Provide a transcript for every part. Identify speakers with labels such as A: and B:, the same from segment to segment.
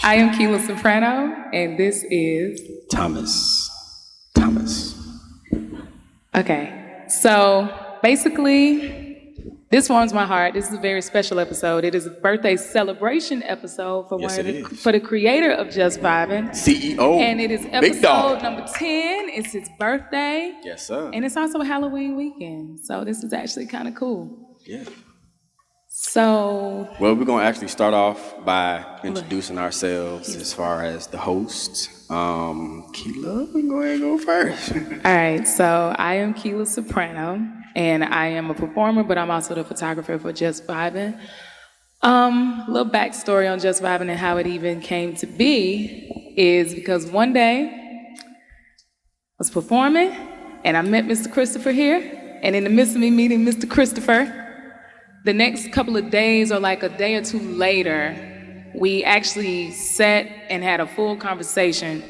A: I am Keylasoprano, and this is
B: Thomas.
A: Okay. So basically, this warms my heart. This is a very special episode. It is a birthday celebration episode for for the creator of Just Vibin,
B: CEO.
A: And it is episode number 10. It's his birthday.
B: Yes, sir.
A: And it's also Halloween weekend. So this is actually kind of cool.
B: Yeah.
A: So,
B: well, we're going to actually start off by introducing ourselves as far as the host. Keyla, we go ahead and go first.
A: All right, so I am Keylasoprano, and I am a performer, but I'm also the photographer for Just Vibin. Little backstory on Just Vibin and how it even came to be is because one day I was performing, and I met Mr. Christopher here, and in the midst of me meeting Mr. Christopher, the next couple of days or like a day or two later, we actually sat and had a full conversation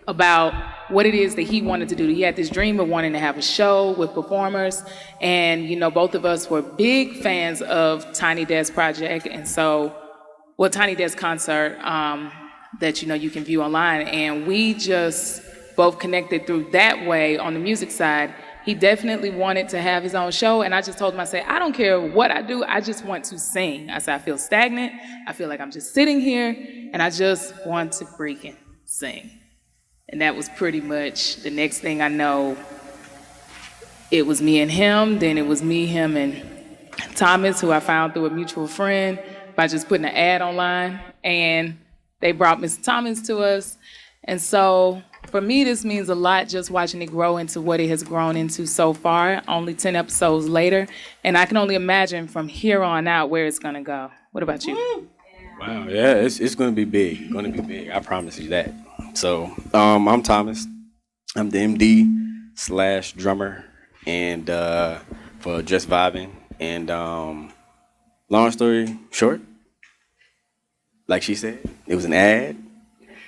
A: about what it is that he wanted to do. He had this dream of wanting to have a show with performers, and both of us were big fans of Tiny Desk Project, and so, Tiny Desk concert that you can view online, and we just both connected through that way on the music side. He definitely wanted to have his own show, and I just told him, I said, I don't care what I do, I just want to sing. I said, I feel stagnant, I feel like I'm just sitting here, and I just want to freaking sing. And that was pretty much the next thing I know, it was me and him, then it was me, him, and Thomas, who I found through a mutual friend by just putting an ad online, and they brought Mr. Thomas to us, and so, for me, this means a lot just watching it grow into what it has grown into so far, only 10 episodes later. And I can only imagine from here on out where it's going to go. What about you?
B: Wow, yeah, it's going to be big. Going to be big. I promise you that. So, I'm Thomas. I'm the MD/drummer and for Just Vibin. And long story short, like she said, it was an ad.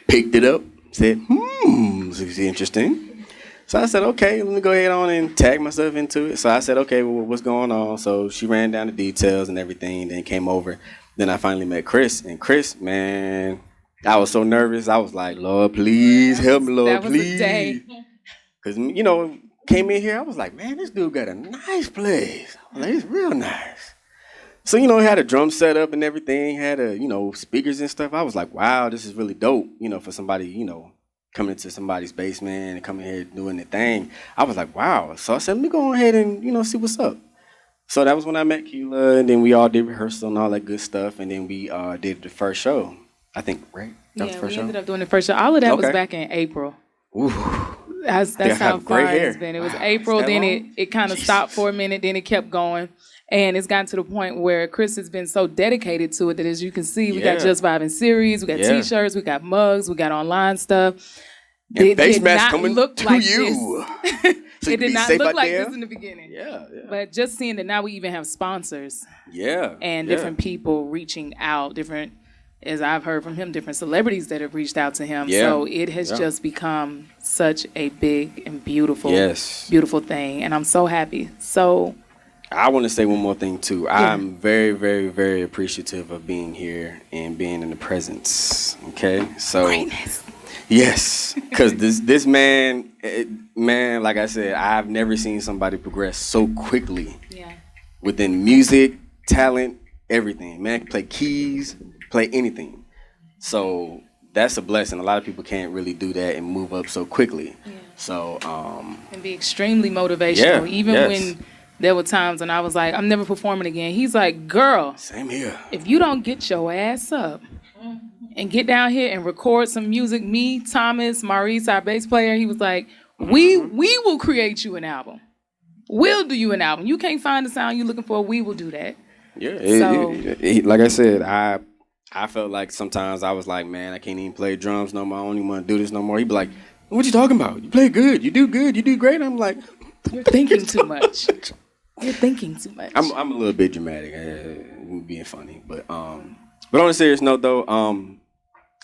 B: Picked it up. Said, this is interesting. So I said, okay, let me go ahead on and tag myself into it. So I said, okay, well, what's going on? So she ran down the details and everything, then came over. Then I finally met Chris. And Chris, man, I was so nervous. I was like, Lord, please help me, Lord, please. That was a day. Because, came in here, I was like, man, this dude got a nice place. I was like, it's real nice. So, had a drum set up and everything, had speakers and stuff. I was like, wow, this is really dope, for somebody, coming into somebody's basement and coming here doing the thing. I was like, wow. So I said, let me go ahead and, see what's up. So that was when I met Keyla, and then we all did rehearsal and all that good stuff, and then we did the first show, I think, right? That was the first show?
A: Ended up doing the first show. All of that was back in April.
B: Ooh.
A: That's how far it's been. It was April, then it kind of stopped for a minute, then it kept going. And it's gotten to the point where Chris has been so dedicated to it that, as you can see, we got Just Vibin series, we got T-shirts, we got mugs, we got online stuff.
B: And face masks coming look to like you.
A: So it did not look like this in the beginning. Yeah. But just seeing that now we even have sponsors.
B: Yeah.
A: And different people reaching out, different, as I've heard from him, different celebrities that have reached out to him. Yeah. So it has just become such a big and beautiful, beautiful thing. And I'm so happy. So
B: I want to say one more thing, too. Yeah. I'm very, very, very appreciative of being here and being in the presence, okay? So,
A: greatness.
B: Yes, because this man, like I said, I've never seen somebody progress so quickly within music, talent, everything. Man can play keys, play anything. So that's a blessing. A lot of people can't really do that and move up so quickly. Yeah. So
A: and be extremely motivational, even when there were times when I was like, I'm never performing again. He's like, girl,
B: same here.
A: If you don't get your ass up and get down here and record some music, me, Thomas, Maurice, our bass player, he was like, we will create you an album. We'll do you an album. You can't find the sound you're looking for, we will do that.
B: Yeah, like I said, I felt like sometimes I was like, man, I can't even play drums no more. I don't even want to do this no more. He'd be like, what you talking about? You play good. You do good. You do great. I'm like,
A: you're thinking too much. You're thinking too much.
B: I'm a little bit dramatic, being funny, but on a serious note though,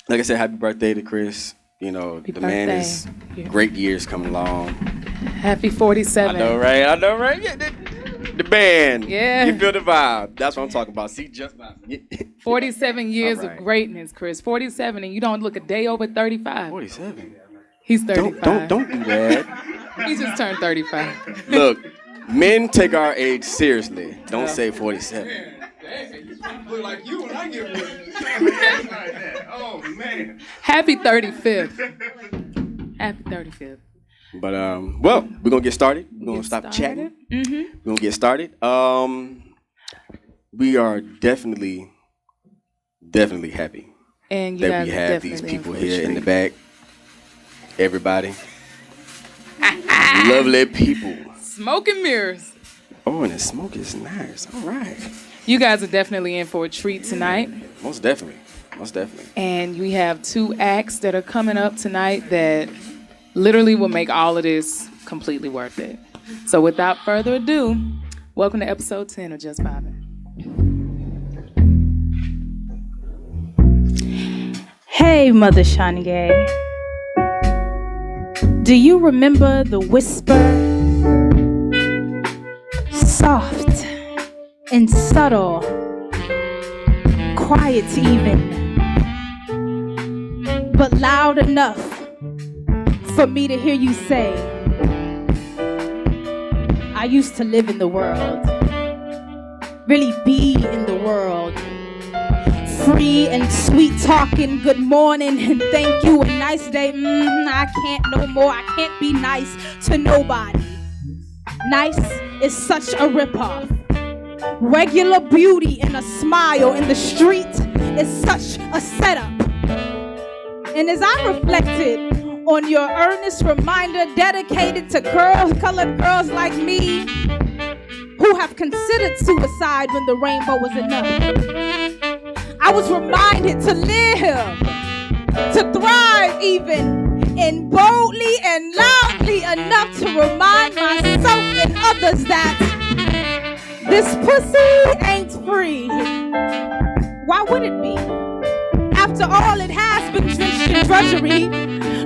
B: like I said, happy birthday to Chris.
A: Happy
B: the man is great years coming along.
A: Happy 47.
B: I know, right? Yeah, the band.
A: Yeah.
B: You feel the vibe. That's what I'm talking about. See, just vibe.
A: 47 years
B: All right.
A: of greatness, Chris. 47, and you don't look a day over 35.
B: 47.
A: He's 35.
B: Don't do that.
A: He just turned 35.
B: Look, men take our age seriously. Don't say 47.
C: Look like you when I get with like that. Oh man.
A: Happy 35th. Happy 35th.
B: But well, we're gonna get started. We're gonna
A: Get
B: stop
A: started.
B: chatting.
A: Mm-hmm.
B: We're gonna get started. We are definitely happy
A: And you
B: that
A: guys
B: we
A: are
B: have
A: definitely
B: these people
A: in for a
B: here in the
A: treat.
B: back. Everybody. Lovely people.
A: Smoke and mirrors.
B: Oh, and the smoke is nice. All right.
A: You guys are definitely in for a treat tonight.
B: Most definitely.
A: And we have 2 acts that are coming up tonight that literally will make all of this completely worth it. So without further ado, welcome to episode 10 of Just Vibin'.
D: Hey, Mother Shangay. Do you remember the whisper? Soft and subtle, quiet even, but loud enough for me to hear you say, I used to live in the world, really be in the world. Free and sweet talking, good morning and thank you, a nice day. I can't no more. I can't be nice to nobody. Nice is such a ripoff. Regular beauty and a smile in the street is such a setup. And as I reflected on your earnest reminder dedicated to girls, colored girls like me, who have considered suicide when the rainbow was enough, I was reminded to live, to thrive even, and boldly and loudly enough to remind myself and others that this pussy ain't free. Why would it be? After all, it has been drenched in drudgery,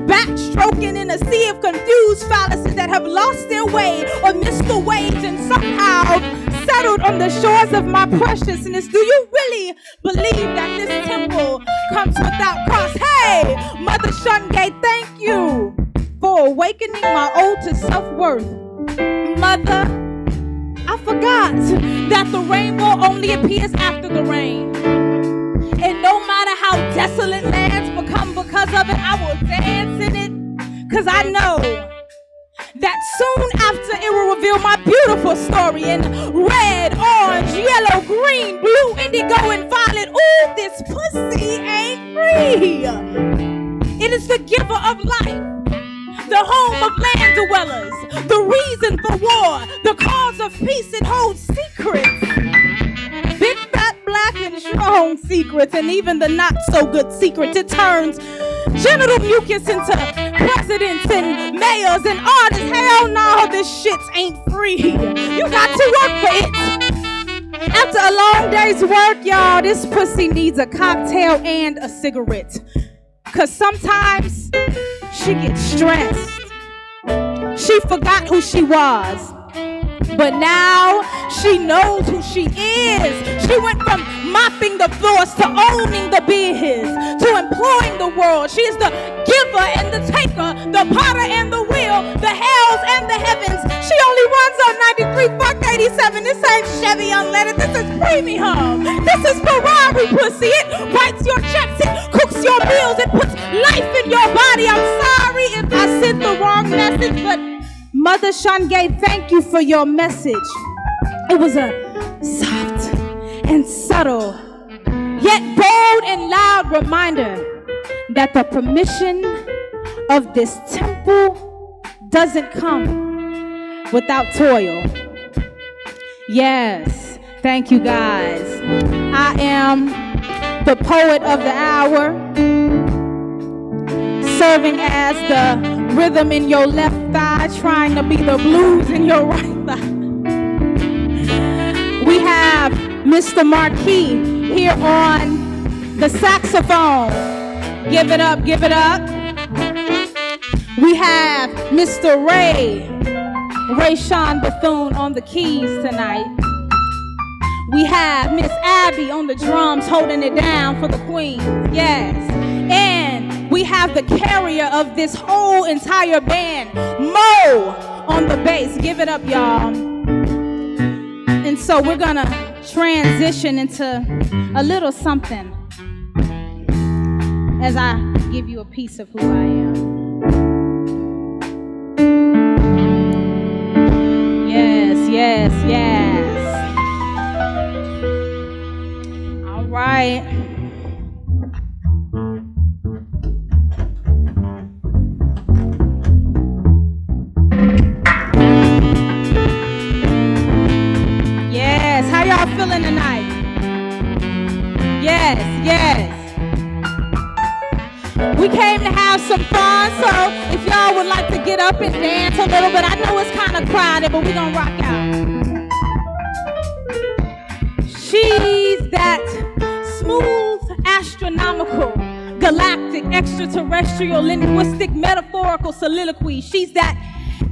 D: backstroking in a sea of confused fallacies that have lost their way or missed the waves and somehow settled on the shores of my preciousness. Do you really believe that this temple comes without cost? Hey, Mother Shangay, thank you for awakening my ode to self-worth. Mother, I forgot that the rainbow only appears after the rain. And no matter how desolate lands become because of it, I will dance in it, cause I know that soon after it will reveal my beautiful story in red, orange, yellow, green, blue, indigo, and violet. Ooh, this pussy ain't free. It is the giver of life, the home of land dwellers, the reason for war, the cause of peace. It holds secrets, big, fat, black, and strong secrets, and even the not so good secrets. It turns genital mucus into presidents and mayors and artists. Hell no, this shit ain't free. You got to work for it. After a long day's work, y'all, this pussy needs a cocktail and a cigarette. Cause sometimes she gets stressed. She forgot who she was, but now she knows who she is. She went from mopping the floors to owning the biz, to employing the world. She is the giver and the taker, the potter and the wheel, the hells and the heavens. She only runs on 93, fuck 87. This ain't Chevy unleaded, this is premium. This is Ferrari pussy. It writes your checks, it cooks your meals, it puts life in your body. I'm sorry if I sent the wrong message, but Mother Shangay, thank you for your message. It was a soft and subtle, yet bold and loud reminder that the permission of this temple doesn't come without toil. Yes, thank you guys. I am the poet of the hour, serving as the rhythm in your left thigh, trying to be the blues in your right thigh. We have Mr. Marquis here on the saxophone. Give it up, give it up. We have Mr. Ray Rayshawn Bethune on the keys tonight. We have Miss Abby on the drums holding it down for the Queens. Yes. And we have the carrier of this whole entire band, Mo, on the bass. Give it up, y'all. And so we're gonna transition into a little something as I give you a piece of who I am. Yes, yes, yes. All right. Yes, how y'all feeling tonight? Yes, yes. We came to have some fun, so if y'all would like to get up and dance a little bit, I know it's kind of crowded, but we're gonna rock out. She's that smooth, astronomical, galactic, extraterrestrial, linguistic, metaphorical soliloquy. She's that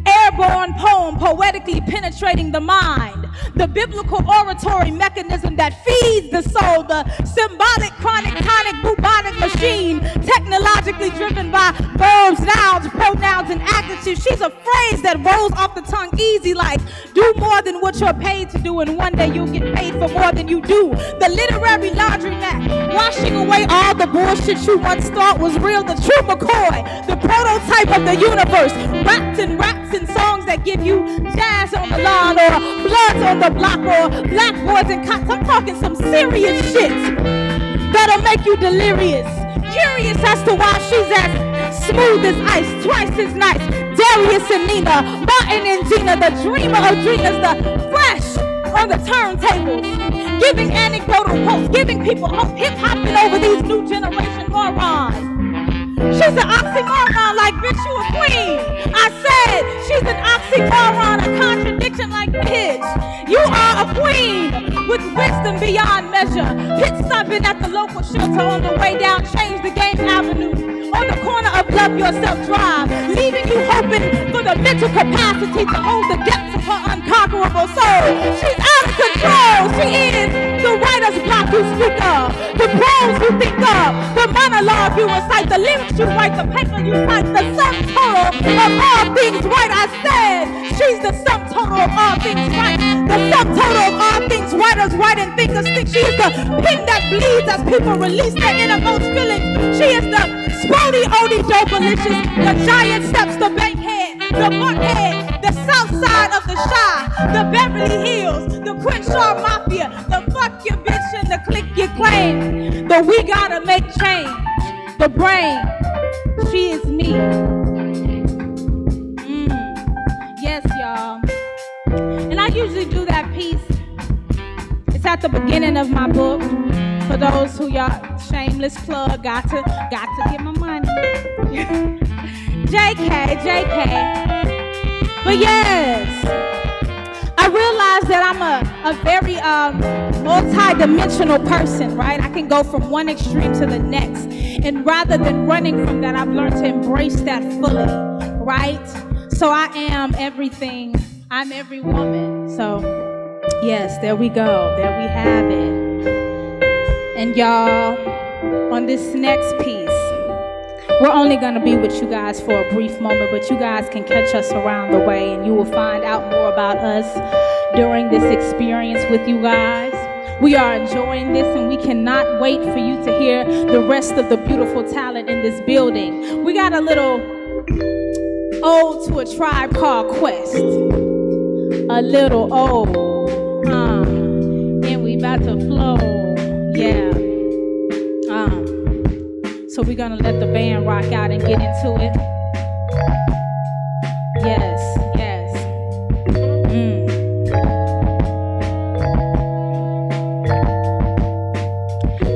D: airborne poem poetically penetrating the mind, the biblical oratory mechanism that feeds the soul, the symbolic, chronic, tonic, bubonic machine, technologically driven by verbs, nouns, pronouns, and adjectives. She's a phrase that rolls off the tongue easy like, do more than what you're paid to do, and one day you'll get paid for more than you do. The literary laundromat, washing away all the bullshit you once thought was real, the true McCoy, the prototype of the universe, wrapped in raps and songs that give you jazz on the lawn, or bloods on the block, or black boys and cops. I'm talking some serious shit that'll make you delirious, curious as to why she's as smooth as ice, twice as nice. Darius and Nina, Martin and Gina, the dreamer of dreamers, the fresh on the turntables, giving anecdotal quotes, giving people hope, hip-hopping over these new generation morons. She's an oxymoron like, bitch, you a queen. I said she's an oxymoron, a contradiction like, bitch, you are a queen with wisdom beyond measure. Pit stopping at the local shelter on the way down, change the game avenue. On the corner of Love Yourself Drive, leaving you hoping for the mental capacity to hold the depths of her unconquerable soul. She's out of control. She is the writer's block you speak of, the prose you think of, the monologue you recite, the lyrics you write, the paper you type, the sum total of all things right. I said she's the sum total of all things right, the sum total of all things writers write and thinkers think. She is the pen that bleeds as people release their innermost feelings. She is the Spody Odie Dopalicious, the giant steps, the bankhead, the buckhead, the south side of the Shy, the Beverly Hills, the Crenshaw Mafia, the fuck your bitch and the click you claim, the we gotta make change, the brain, she is me. Yes, y'all. And I usually do that piece. It's at the beginning of my book. For those who y'all, shameless plug, got to get my money. JK. But yes, I realize that I'm a very multi-dimensional person, right? I can go from one extreme to the next. And rather than running from that, I've learned to embrace that fully, right? So I am everything. I'm every woman. So yes, there we go. There we have it. And y'all, on this next piece, we're only going to be with you guys for a brief moment, but you guys can catch us around the way, and you will find out more about us during this experience with you guys. We are enjoying this, and we cannot wait for you to hear the rest of the beautiful talent in this building. We got a little ode to a tribe called Quest. A little ode, and we about to flow. Yeah. So we're gonna let the band rock out and get into it. Yes.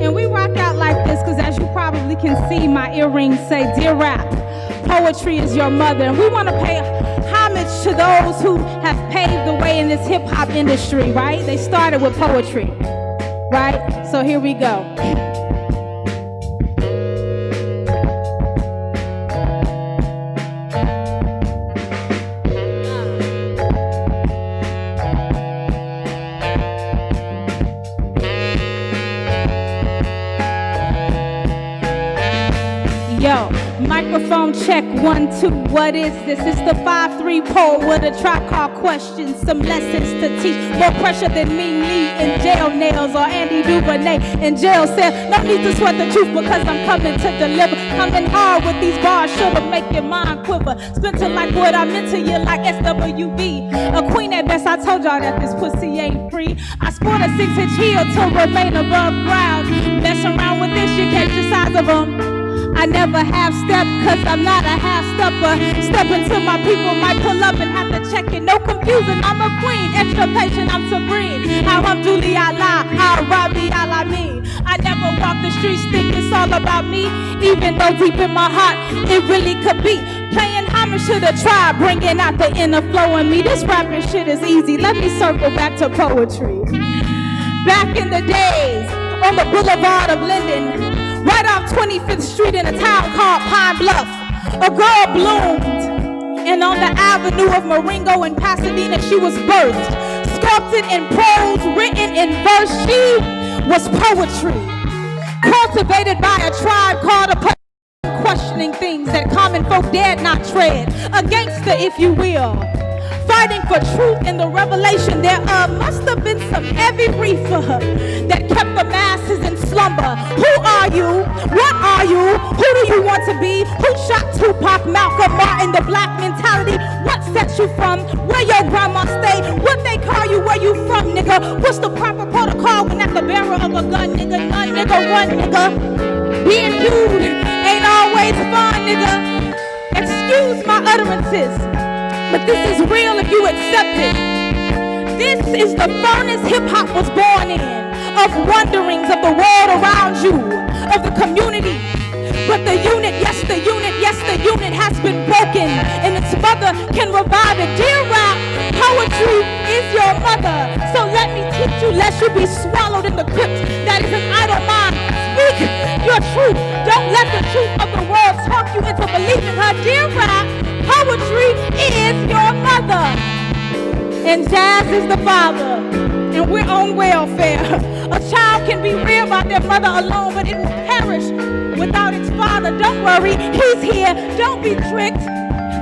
D: And we rock out like this because, as you probably can see, my earrings say, "Dear Rap, poetry is your mother." And we want to pay homage to those who have paved the way in this hip-hop industry, right? They started with poetry. Right? So here we go. Yo, microphone check, 1, 2, what is this? It's the 5-3 pole with a trap called questions, some lessons to teach. More pressure than Mean Lee in jail nails or Andy Duvernay in jail cell. No need to sweat the truth because I'm coming to deliver. Coming hard with these bars, sure to make your mind quiver. Spent to like what I meant to you like SWV. A queen at best, I told y'all that this pussy ain't free. I sport a 6-inch heel to remain above ground. Mess around with this, you catch the size of them. I never half-step, cause I'm not a half-stepper. Step into my people, might pull up and have to check it. No confusion, I'm a queen, extra patient, I'm SABREEN. Alhamdulillah, Arabi Alamin. I never walk the streets, think it's all about me. Even though deep in my heart, it really could be. Paying homage to the tribe, bringing out the inner flow in me. This rapping shit is easy, let me circle back to poetry. Back in the days, on the boulevard of Linden, right off 25th Street in a town called Pine Bluff, a girl bloomed. And on the avenue of Marengo in Pasadena, she was birthed. Sculpted in prose, written in verse, she was poetry. Cultivated by a tribe called a questioning things that common folk dared not tread. A gangster, if you will. Fighting for truth in the revelation thereof. Must have been some heavy reefer that kept the masses in slumber. Who are you? What are you? Who do you want to be? Who shot Tupac, Malcolm, Martin, the black mentality? What sets you from? Where your grandma stayed? What they call you? Where you from, nigga? What's the proper protocol when at the bearer of a gun, nigga? None, nigga, run, nigga. Being dude ain't always fun, nigga. Excuse my utterances, but this is real if you accept it. This is the furnace hip-hop was born in, of wanderings of the world around you, of the community. But the unit, yes, the unit has been broken, and its mother can revive it. Dear rap, poetry is your mother. So let me teach you, lest you be swallowed in the crypt that is an idle mind. Speak your truth. Don't let the truth of the world talk you into believing her. Dear rap, poetry is your mother, and jazz is the father, and we're on welfare. A child can be reared by their mother alone, but it will perish without its father. Don't worry, he's here, don't be tricked.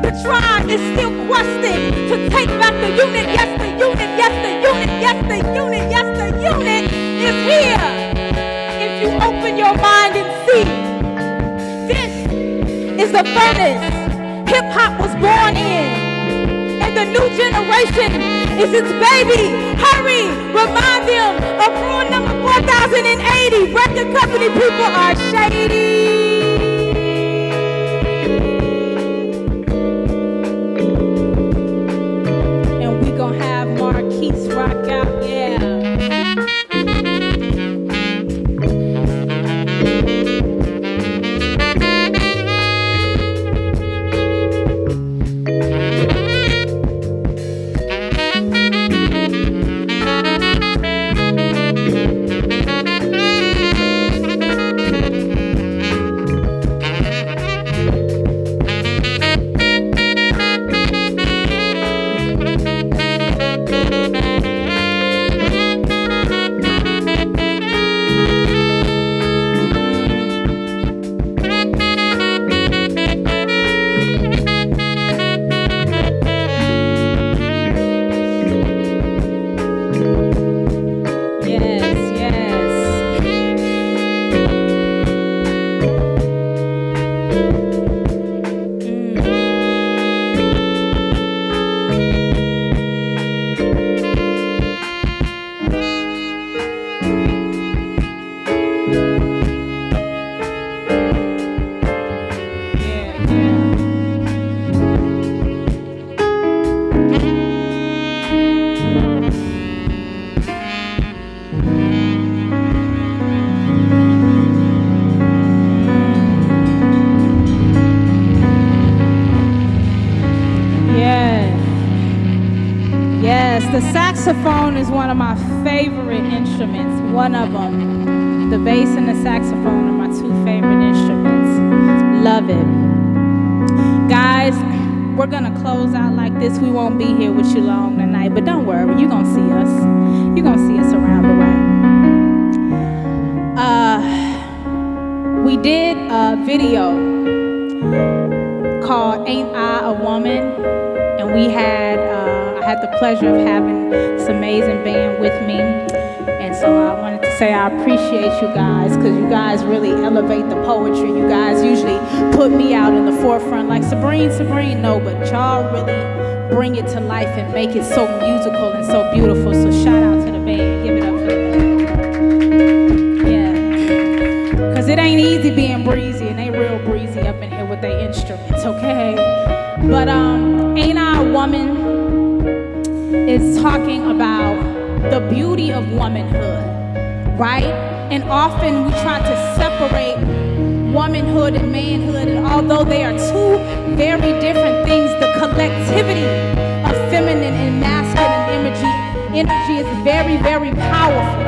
D: The tribe is still questing to take back the unit. Yes, the unit, yes, the unit, yes, the unit, yes, the unit is here. If you open your mind and see, this is the furnace hip-hop was born in, and the new generation is its baby. Hurry, remind them of rule number 4080. Record company people are shady. And we gon' have Marquise rock out, yeah. The saxophone is one of my favorite instruments. One of them. The bass and the saxophone are my two favorite instruments. Love it. Guys, we're gonna close out like this. We won't be here with you long tonight, but don't worry, you're gonna see us. You're gonna see us around the way. We did a video called Ain't I a Woman? And I had the pleasure of having this amazing band with me. And so I wanted to say I appreciate you guys, because you guys really elevate the poetry. You guys usually put me out in the forefront like Sabreen, no, but y'all really bring it to life and make it so musical and so beautiful. So shout out to the band. Give it up for the band. Yeah. Because it ain't easy being breezy, and they real breezy up in here with their instruments, okay? But Ain't I a Woman is talking about the beauty of womanhood, right? And often we try to separate womanhood and manhood, and although they are two very different things, the collectivity of feminine and masculine energy is very, very powerful,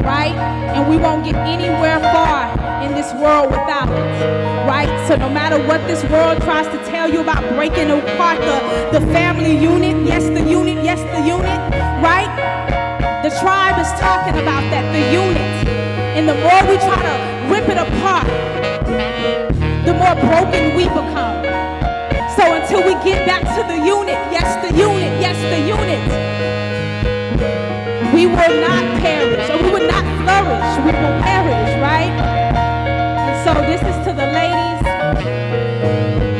D: right? And we won't get anywhere far in this world without it, right? So no matter what this world tries to tell you about breaking apart the family unit, yes the unit, right? The tribe is talking about that, the unit. And the more we try to rip it apart, the more broken we become. So until we get back to the unit, yes the unit, we will not perish, or we will not flourish, we will perish, right? And so this is to the ladies.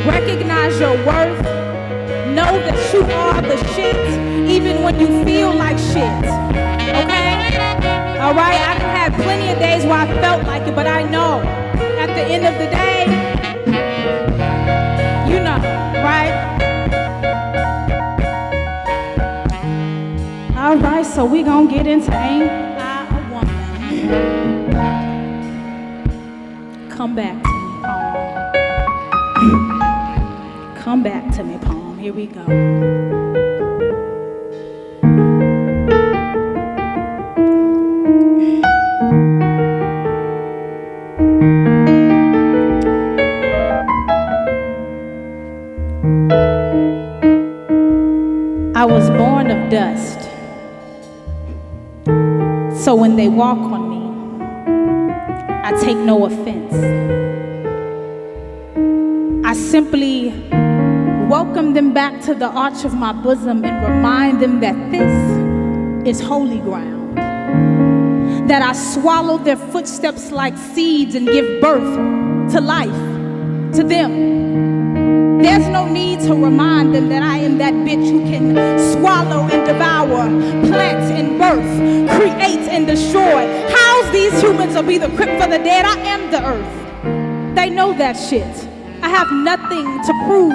D: Recognize your worth. Know that you are the shit, even when you feel like shit, okay? All right, I done had plenty of days where I felt like it, but I know at the end of the day, you know, right? All right, so we gonna get into Ain't I a Woman. Come back to me, poem. Come back to me, poem. Here we go. I was born of dust, so when they walk on me, I take no offense. I simply welcome them back to the arch of my bosom and remind them that this is holy ground, that I swallow their footsteps like seeds and give birth to life to them. There's no need to remind them that I am that bitch who can swallow and devour, plant and birth, create and destroy, house these humans or be the crypt for the dead. I am the earth. They know that shit. I have nothing to prove.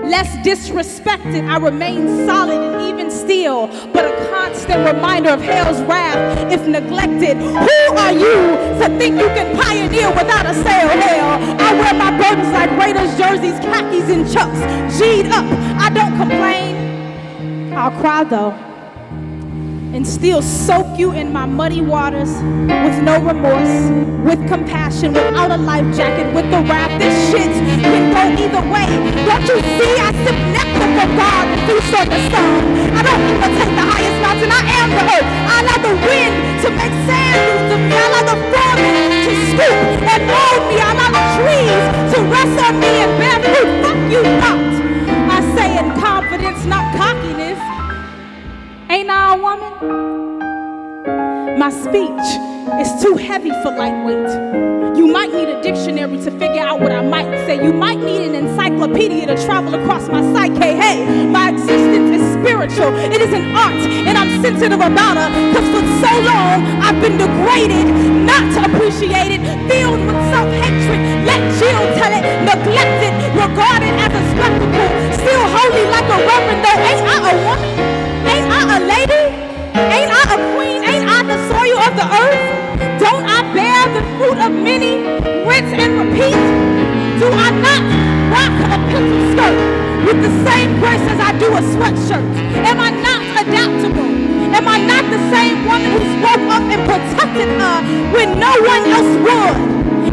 D: Less disrespected, I remain solid and even still, but a constant reminder of hell's wrath if neglected. Who are you to think you can pioneer without a sail? Hell, I wear my burdens like Raiders jerseys, khakis and chucks, G'd up. I don't complain. I'll cry though, and still soak you in my muddy waters with no remorse, with compassion, without a life jacket, with the raft. This shit can go either way. Don't you see? I sip nectar from God and feast on the sun. I don't imitate the highest mountain. I am the earth. I allow the wind to make sand loose of me. I allow the foreman to scoop and mold me. I allow the trees to rest on me and bear fruit. Fuck you not. I say in confidence, not cockiness. Ain't I a woman? My speech is too heavy for lightweight. You might need a dictionary to figure out what I might say. You might need an encyclopedia to travel across my psyche. Hey, my existence is spiritual. It is an art, and I'm sensitive about her. Cause for so long, I've been degraded, not appreciated, filled with self-hatred. Let Jill tell it, neglected, regarded as a spectacle. Still holy like a reverend, though. Ain't I a woman? Ain't I a lady? Ain't I a queen? Ain't I the soil of the earth? Don't I bear the fruit of many? Rinse and repeat. Do I not rock a pencil skirt with the same grace as I do a sweatshirt? Am I not adaptable? Am I not the same woman who spoke up and protected her when no one else would?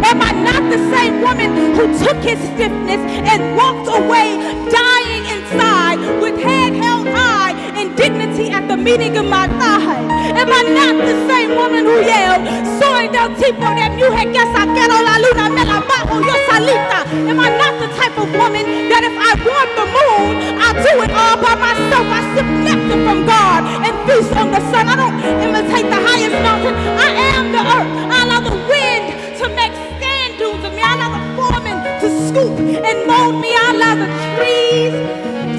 D: Am I not the same woman who took his stiffness and walked away dying inside with head held high and dignity at the meeting of my thigh? Am I not the same woman who yelled, soy del tipo de mujer que saquero la luna me la bajo yo salita? Am I not the want the moon, I do it all by myself. I sip nectar from God and feast on the sun. I don't imitate the highest mountain. I am the earth. I allow the wind to make sand dunes of me. I allow the foreman to scoop and mold me. I allow the trees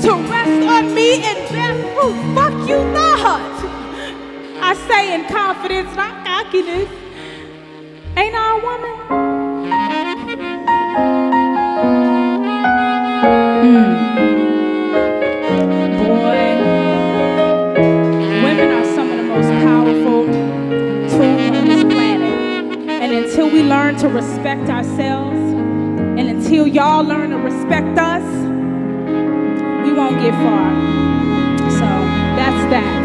D: to rest on me and bear fruit. Fuck you, Lord. I say in confidence, not cockiness. Ain't I a woman? Boy, women are some of the most powerful tools on this planet. And until we learn to respect ourselves, and until y'all learn to respect us, we won't get far. So that's that.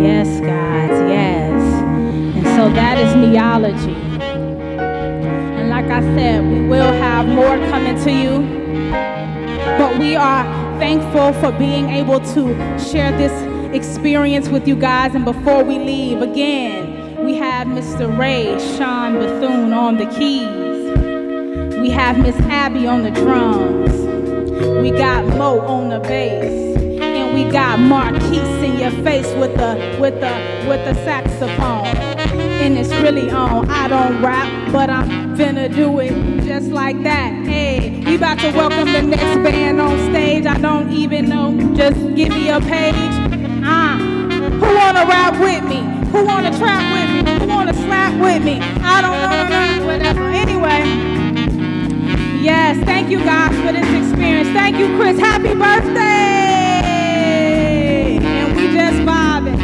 D: Yes, guys, yes. And so that is neology. And like I said, we will have more coming to you. But we are thankful for being able to share this experience with you guys. And before we leave, again, we have Mr. Ray Sean Bethune on the keys. We have Miss Abby on the drums. We got Mo on the bass. And we got Marquise in your face with the saxophone. And it's really on. I don't rap, but I'm finna do it just like that. Hey, we about to welcome the next band on stage. I don't even know. Just give me a page. Who wanna rap with me? Who wanna trap with me? Who wanna slap with me? I don't know, whatever. Anyway, yes, thank you guys for this experience. Thank you, Chris. Happy birthday! And we just vibing.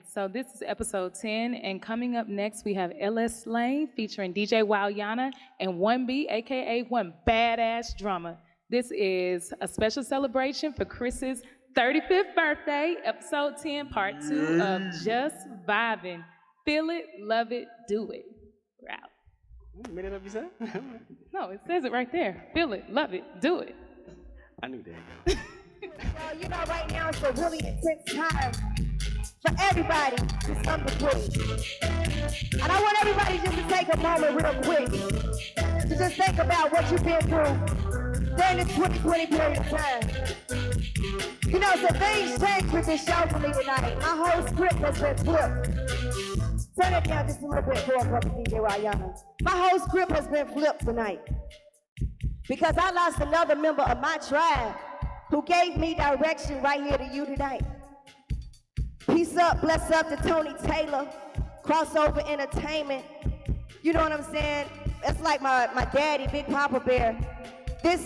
A: So this is episode 10, and coming up next we have LS Slane featuring DJWOW YANA and 1B, aka One Badass Drummer. This is a special celebration for Chris's 35th birthday, episode 10, part 2 of Just Vibin'. Feel it, love it, do it. We're out.
B: Made it up yourself?
A: No, it says it right there. Feel it, love it, do it.
B: I knew that.
E: Well, you know, right now it's a really intense time for everybody to some degree. And I want everybody just to take a moment real quick to just think about what you've been through during this 2020 period of time. You know, so things changed with this show for me tonight. My whole script has been flipped. Turn it down just a little bit for DJ YANA. My whole script has been flipped tonight because I lost another member of my tribe who gave me direction right here to you tonight. Peace up, bless up to Tony Taylor, Crossover Entertainment. You know what I'm saying? That's like my daddy, Big Papa Bear. This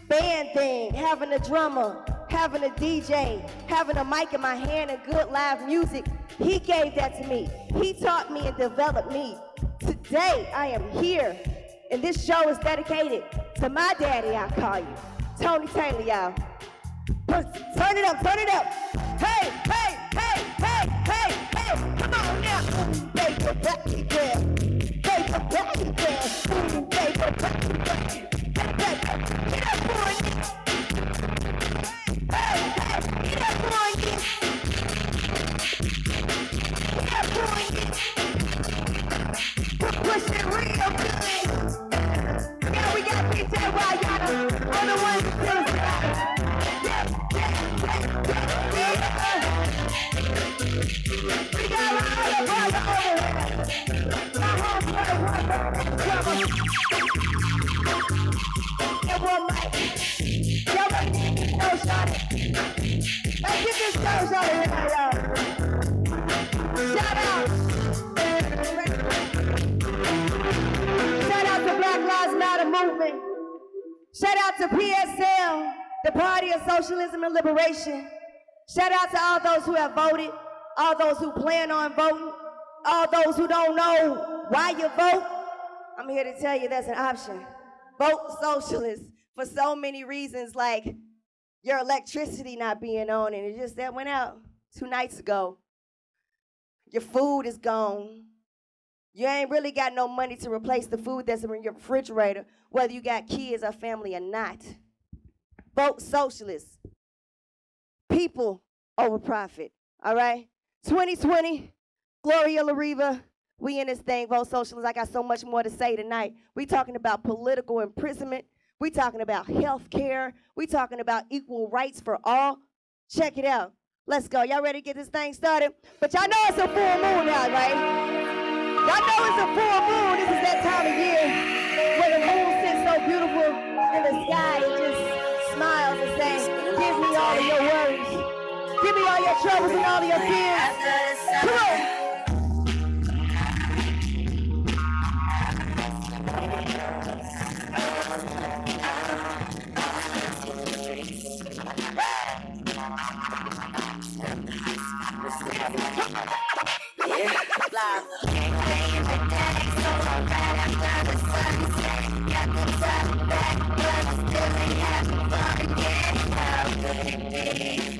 E: band thing, having a drummer, having a DJ, having a mic in my hand and good live music. He gave that to me. He taught me and developed me. Today, I am here, and this show is dedicated to my daddy, I call you, Tony Taylor, y'all. Turn it up, turn it up. Hey, hey, hey, hey, hey, hey, come on now. Baby, baby, girl. Baby, baby, girl. Baby, baby, girl. Get up on it. Hey, hey, get up on it. Get up on it. Push it real good. Yeah, we got DJWOW, YANA, on the ones and twos. We got all the boys over here. My homeboy, and one mic. Y'all ready? No shot it. Let's get this show shot in here, y'all. Shout out. Shout out to Black Lives Matter movement. Shout out to PSL, the Party of Socialism and Liberation. Shout out to all those who have voted, all those who plan on voting, all those who don't know why you vote. I'm here to tell you that's an option. Vote socialist for so many reasons, like your electricity not being on, and it just that went out 2 nights ago. Your food is gone. You ain't really got no money to replace the food that's in your refrigerator, whether you got kids or family or not. Vote socialist. People over profit, all right? 2020, Gloria La Riva, we in this thing, vote socialist. I got so much more to say tonight. We talking about political imprisonment. We talking about health care. We talking about equal rights for all. Check it out. Let's go. Y'all ready to get this thing started? But y'all know it's a full moon now, right? Y'all know it's a full moon. This is that time of year where the moon sits so beautiful in the sky. It just smiles and says, give me all of your worries. Give me all your troubles and all of your fears. Come on.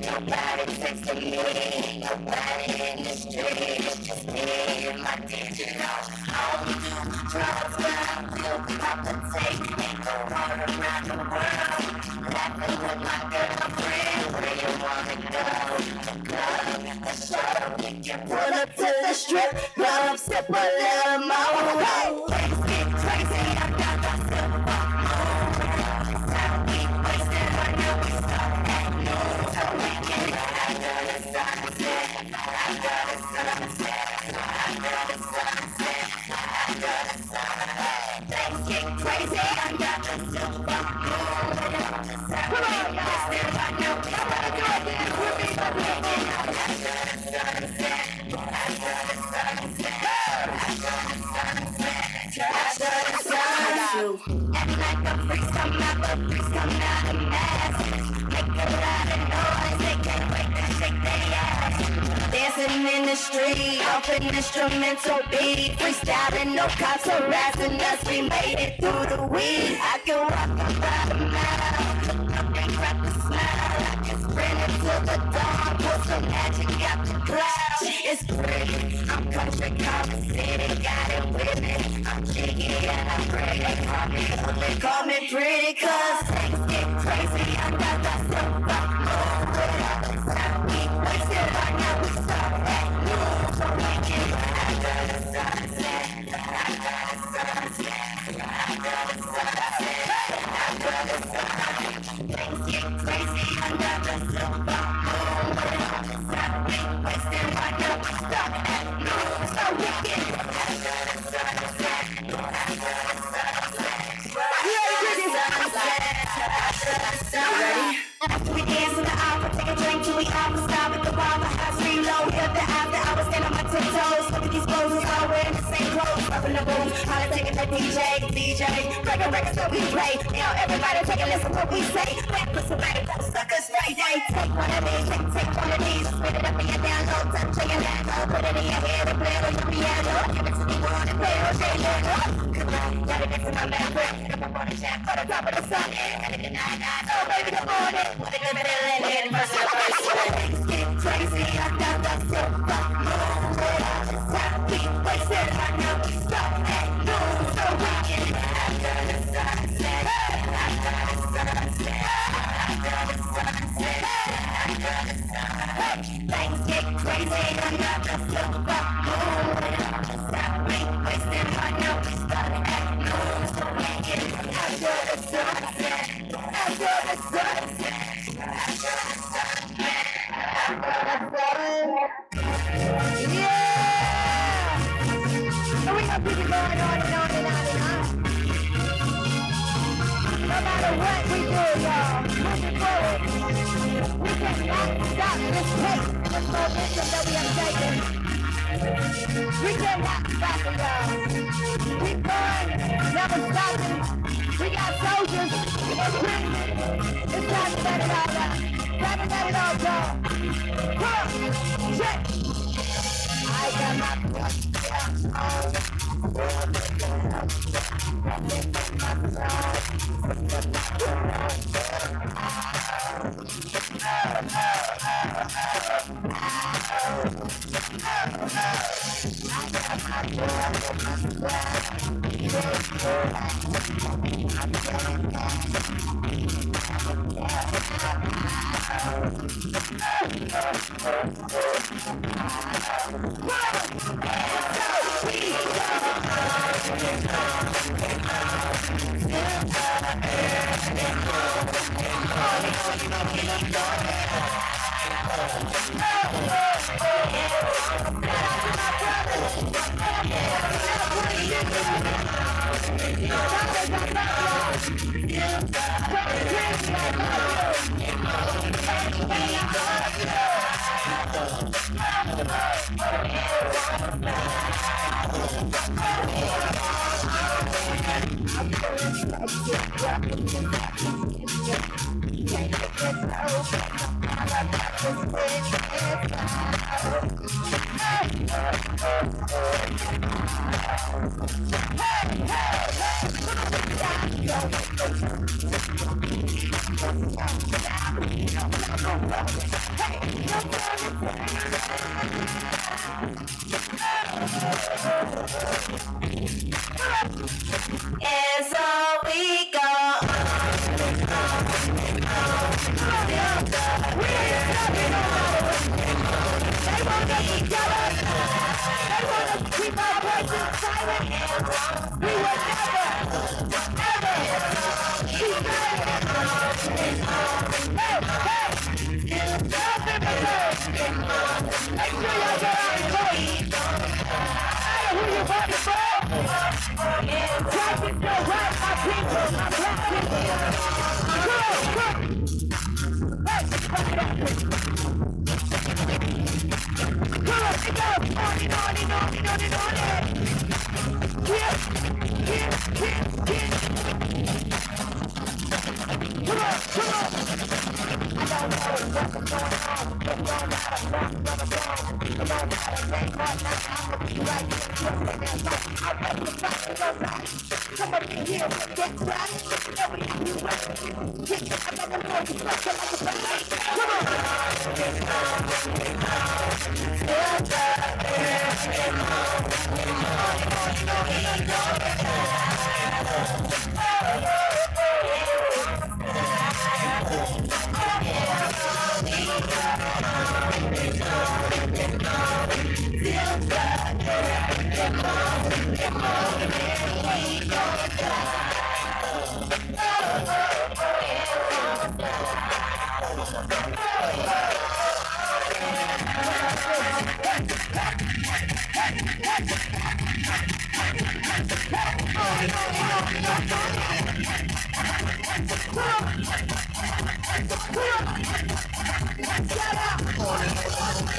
F: Nobody takes to me, nobody in the street, it's just me and my digital. All we do, drugs, love, feel, compensate, and go all around the world. Laughing with my girlfriend, where you wanna go? The club, the show, we can pull up to the strip club, sip a little more. Hey, things get crazy, I got myself up more. So we wasted, I know we stop at noon. So we can after the sunset, after the sunset, after the sunset, after the sunset. Things get crazy, I got myself up more. So we wasted, I know we stop at noon. So we can after the sunset, after the sunset, after the sunset, after the sunset. And like the freaks come out, the freaks come out of masses. Make a lot of noise, they can't wait to shake their ass. Dancing in the street, off an instrumental beat. Freestyling, no cops harassing us, we made it through the week. I can walk about a mile, look up and crack the smile. I can sprint until the dawn, pull some magic out the clouds. It's pretty, I'm country, Common City, got it with me. I'm jiggy and I'm pretty, call me pretty, cause things get crazy. I got myself up more. Without the sun, we wasted right now, we start at noon. So we can after the sunset, after the sunset, after the sunset, after the sunset. Things get crazy, I got myself up more. Without the sun, we wasted right now, we start at noon. So we can after the sunset, after the sunset. After we dance in the opera, take a drink till we all stop at the bar. My house reload, hit the after hours, stand on my tiptoes. Look at these clothes, all wearing the same clothes. in the booth. Politicking the DJ, breaking records that we play. Now everybody take a listen what we say. Back for somebody, suckers right. They take one of these, take one of these. Spit it up in your down low, touch your hand, put it in your head and play on your piano. Give it to me one and play on your piano. Come on, gotta get to my best friend. If I wanna check for the top of the sun, and if you're not, oh baby, good morning. What a good feeling in first of all. Things get crazy, I got the silver moon. It's time we wasted, I know we stop at noon. So we can after the sunset, after the sunset, after the sunset, after the sunset. Things get crazy, I got the silver moon. It's time we wasted, I know we stop at noon. So we can after the sunset, after the sunset, after the sunset. Yeah! So we gonna keep it going on and on and on and on. No matter what we do, y'all, moving forward, we cannot stop this pace, this momentum that we have taken. We cannot stop it, y'all. Keep going, never stopping. We got soldiers in prison. It's time to let it all out. Time to let it all go. Come on, check. I got my It's all we got. We ain't stopping nobody. They want us to get us. They want us to keep our voices silent. We will never, ever keep silent. Hey, nothing but love. Make sure y'all get out and vote. I don't know who you voted for. Practice your right, my people, my black people. Go. Come on, it goes on and on and on and on and on. Come on. I don't know what's going on. It don't matter what's going on. It don't matter make what now. I'm gonna be right here. I'll make the fight go right. Come up in here, get right. Nobody be right. Get it, I'm gonna go to the come on.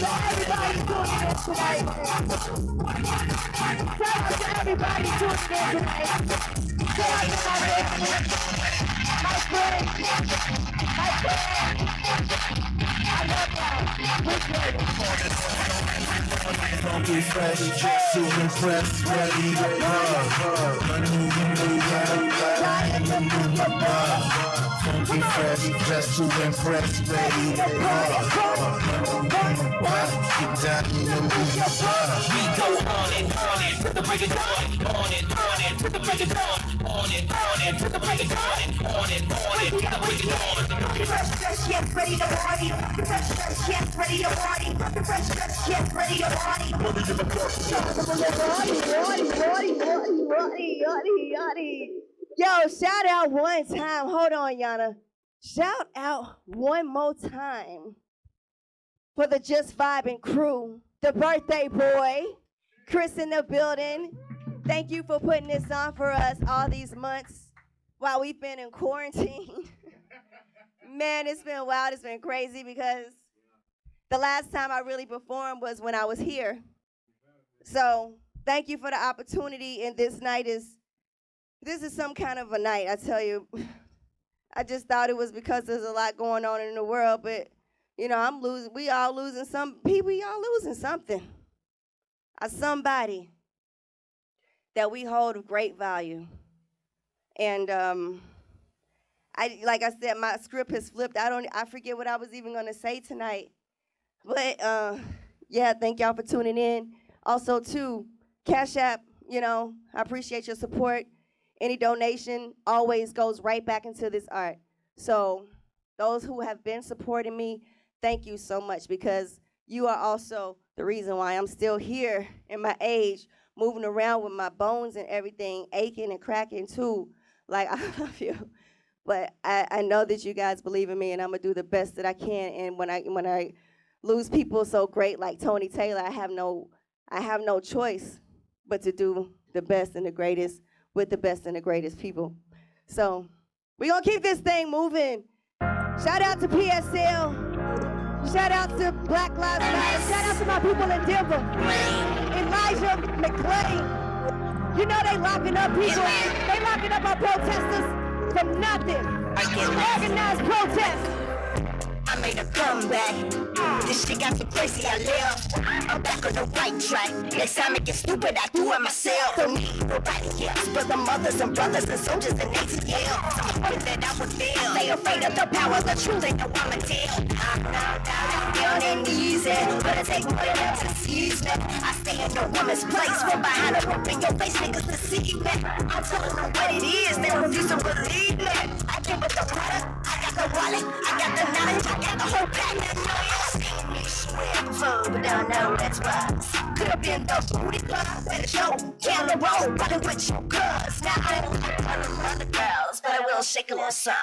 E: everybody tuning in tonight. Shout out to everybody tuning in tonight. Shout out to my family, my friends, my fans. I love y'all. Appreciate it.
G: Funky fresh, to impress, ready to love. Funky fresh, dressed to impress, ready to love. Get down in the movie.
H: We go on and to the break of dawn, on and to the break of dawn, on and to the break of dawn, on and to the break of dawn.
F: Fresh, yes, ready to party. Fresh, yes, ready to party. Fresh, yes, ready to party.
E: Yo, shout out one time. Hold on, Yana. Shout out one more time for the Just Vibin' crew. The birthday boy, Chris in the building. Thank you for putting this on for us all these months while we've been in quarantine. Man, it's been wild. It's been crazy because the last time I really performed was when I was here. So thank you for the opportunity. And this is some kind of a night, I tell you. I just thought it was because there's a lot going on in the world, but you know, we all losing some people, y'all losing something. Somebody that we hold of great value. And like I said, my script has flipped. I forget what I was even gonna say tonight. But yeah, thank y'all for tuning in. Also too, Cash App, you know, I appreciate your support. Any donation always goes right back into this art. So those who have been supporting me, thank you so much, because you are also the reason why I'm still here in my age, moving around with my bones and everything, aching and cracking too. Like, I love you. But I know that you guys believe in me, and I'm gonna do the best that I can. And when I lose people so great like Tony Taylor, I have no choice but to do the best and the greatest with the best and the greatest people. So we're gonna keep this thing moving. Shout out to PSL. Shout out to Black Lives Matter. Shout out to my people in Denver. Elijah McClain. You know they locking up people. They locking up our protesters from nothing. Organized protest.
F: I made a comeback. This shit got so crazy, I left. I'm back on the right track. Next time it gets stupid, I do it myself. Don't need nobody else but the mothers and brothers and soldiers and ATL. So I'm hoping that I would fail. They afraid of the power, the truth, they know I'ma tell. Down and easy, but it take more than that to seize me. I stay in the woman's place, from behind a rope in your face, niggas deceive me. I'm telling them what it is, they refuse to believe me. I came with the product, I got the wallet, I got the knowledge, I got the whole pack. I know y'all seen me swear before, but don't know that's why. Could have been the booty club, better show, down the road, running with you girls. Now I don't like one of other girls, but I will shake a little some.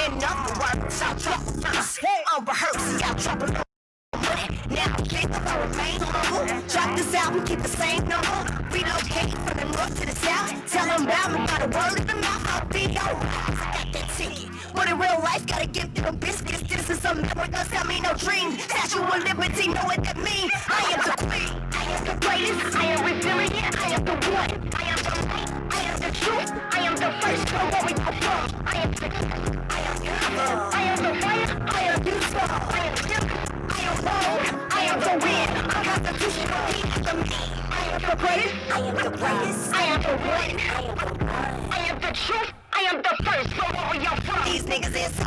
F: In other words, I'll drop a verse, I'll rehearse, I'll drop a little. Now, can't remain humble. Drop this album, keep the same number. Relocate from the north to the south. Tell them about me by the word of the mouth. I'll be alright. I got that ticket. But in real life, gotta give them biscuits. This is something that does tell me no dream. Statue of liberty, know what that mean. I am the queen. I am the greatest. I am resilient. I am the one. I am the light. I am the truth. I am the first. From where we go from. I am the I am the I am the fire. I am useful. I am different. I am bold, I am the win, I'm constitutional, he is the me. I am the greatest, I am the greatest, I am the one, I am the one. I am the truth, I am the first, so where y'all from? These niggas is so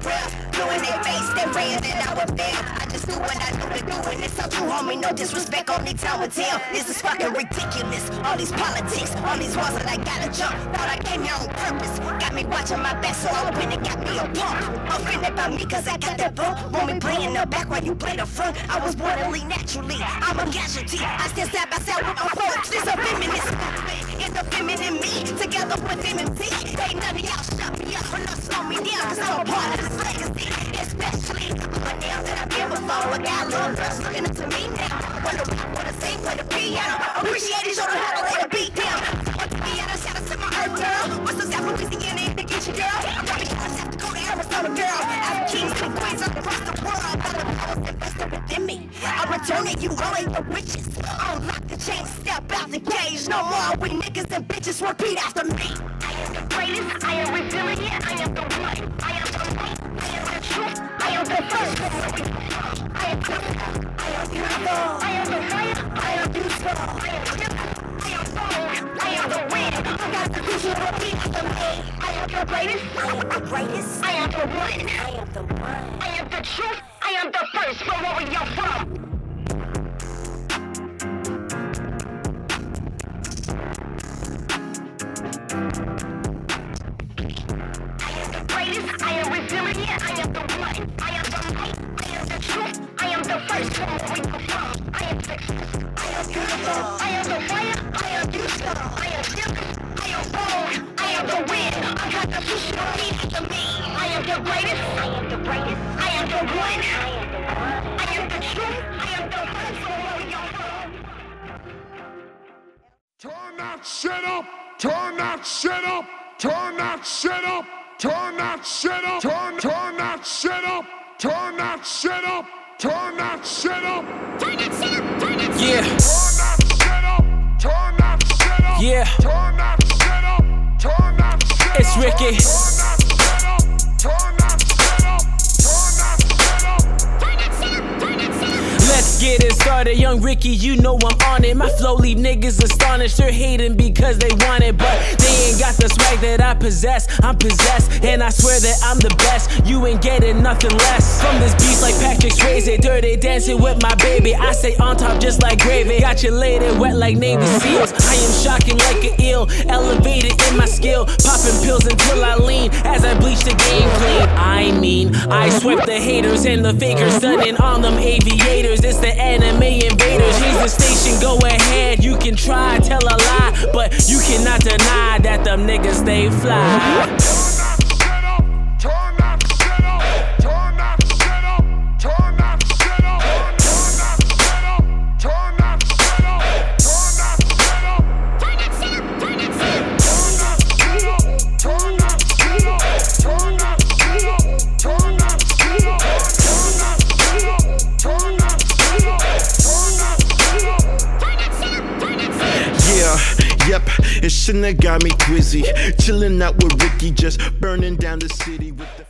F: rough, blowing their face, they ran and I was there. I just do what I know to do, and it's up to homie, no disrespect, only time will tell. This is fucking ridiculous, all these politics, all these walls that I gotta jump. Thought I came here on purpose, got me watching my back, so I went and got me a pump. Offended by me cause I got that bump, want me playing the back while you play the front. I was born elite naturally, I'm a casualty, I stand side by side with my folks. This a feminist movement, it's a feminine me, together with MMT. Ain't none of y'all shut me up or not slow me down, cause I'm a part of this legacy. Especially my nails that I've been before. I got little girls looking up to me now. Wanna sing, play the piano. Appreciate it, show them how to lay the beat down. Want the piano, shout out to my earth girl. What's the South Louisiana in the kitchen, girl? I'm probably gonna have to go to Arizona, girl. I'm kings and queens all across the world. All the powers invested within me. I returning, you all ain't the witches. Unlock the chain, step out the cage. No more with niggas and bitches, repeat after me. I am the greatest, I am resilient, I am the one. I am the light, I am the truth, I am the first. I am beautiful, I am beautiful. I am the fire, I am beautiful. I am beautiful, I am bold, I am the wind. I got the future, repeat after me. I am the greatest, I am the greatest. I am the one, I am the one. I am the truth, I am the first. From where we are from. I am resilient, I am the one. I am the light, I am the truth, I am the first from where we come from. I am success, I am beautiful, I am the fire, I am beautiful, I am different, I am bold, I am the wind. I got the future repeat after me. I am the greatest, I am the greatest, I am the one, I am the one. I am the truth, I am the first from where we are from.
G: Turn that shit up! Turn that shit up! Turn that shit up! Turn that shit up! Turn that shit up! Turn that shit up! Turn that shit up! Turn that shit up! Turn that shit up! Turn that shit up!
H: Yeah.
G: Turn that shit up! Turn that shit up!
H: It's Ricky.
G: Turn that shit up! Turn that shit up! Turn that shit up! Turn that shit up! Turn that shit up!
H: Let's get it started, young Ricky, you know I'm on it. My flow leave niggas astonished, they're hating because they want it, but they ain't got the swag that I possess. I'm possessed, and I swear that I'm the best. You ain't getting nothing less from this beast like Patrick Swayze. Dirty dancing with my baby, I say on top just like gravy. Got you laid wet like Navy SEALs. I am shocking like an eel, elevated in my skill, popping pills until I lean as I bleach the game clean. I mean, I swept the haters and the fakers, stunning on them aviators. It's the anime invaders. Here's the station, go ahead. You can try, tell a lie, but you cannot deny that them niggas stay fly.
G: Turn that shit up! Turn that shit up! Turn that shit up! Turn that shit up! Turn that shit up! Turn that shit up! Turn that shit up! Turn that shit up! Turn that shit up! Turn that shit up! Turn that shit up! Turn that shit up! Turn that shit up! Turn that shit up! Turn that shit up!
I: Yeah, yep, it shouldn't have got me quizzy. Chilling out with Ricky, just burning down the city with the